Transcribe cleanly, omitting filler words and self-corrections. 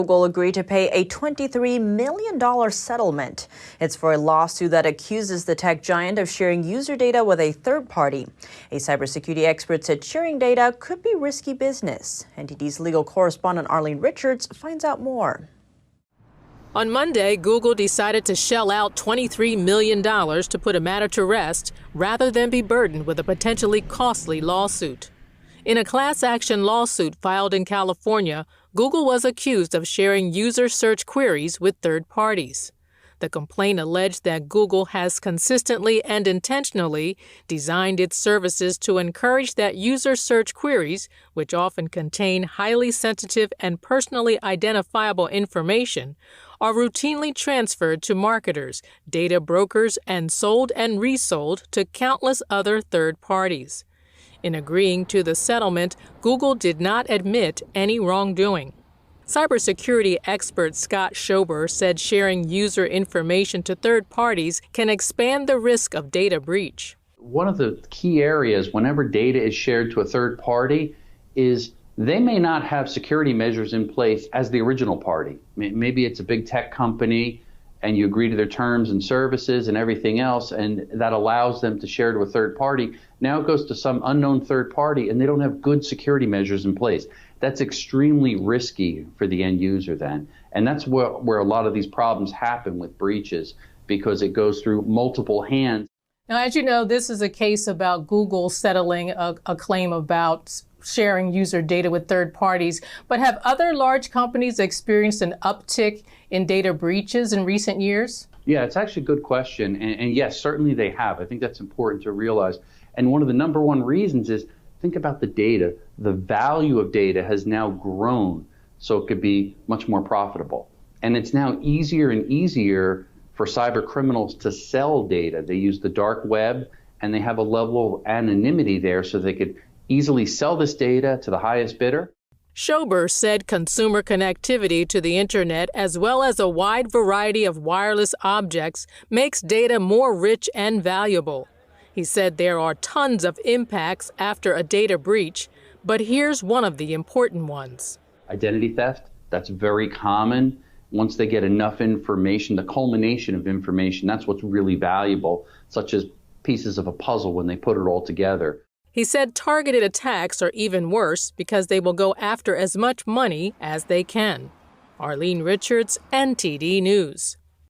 Google agreed to pay a $23 million settlement. It's for a lawsuit that accuses the tech giant of sharing user data with a third party. A cybersecurity expert said sharing data could be risky business. NTD's legal correspondent Arlene Richards finds out more. On Monday, Google decided to shell out $23 million to put a matter to rest rather than be burdened with a potentially costly lawsuit. In a class action lawsuit filed in California, Google was accused of sharing user search queries with third parties. The complaint alleged that Google has consistently and intentionally designed its services to encourage that user search queries, which often contain highly sensitive and personally identifiable information, are routinely transferred to marketers, data brokers, and sold and resold to countless other third parties. In agreeing to the settlement, Google did not admit any wrongdoing. Cybersecurity expert Scott Schober said sharing user information to third parties can expand the risk of data breach. One of the key areas whenever data is shared to a third party is they may not have security measures in place as the original party. Maybe it's a big tech company and you agree to their terms and services and everything else, and that allows them to share to a third party. Now it goes to some unknown third party and they don't have good security measures in place. That's extremely risky for the end user then. And that's where a lot of these problems happen with breaches, because it goes through multiple hands. Now, as you know, this is a case about Google settling a claim about sharing user data with third parties. But have other large companies experienced an uptick in data breaches in recent years? Yeah, it's actually a good question. And yes, certainly they have. I think that's important to realize. And one of the number one reasons is, think about the data. The value of data has now grown, so it could be much more profitable. And it's now easier and easier for cyber criminals to sell data. They use the dark web, and they have a level of anonymity there so they could easily sell this data to the highest bidder. Schober said consumer connectivity to the internet, as well as a wide variety of wireless objects, makes data more rich and valuable. He said there are tons of impacts after a data breach, but here's one of the important ones. Identity theft, that's very common. Once they get enough information, the culmination of information, that's what's really valuable, such as pieces of a puzzle when they put it all together. He said targeted attacks are even worse because they will go after as much money as they can. Arlene Richards, NTD News.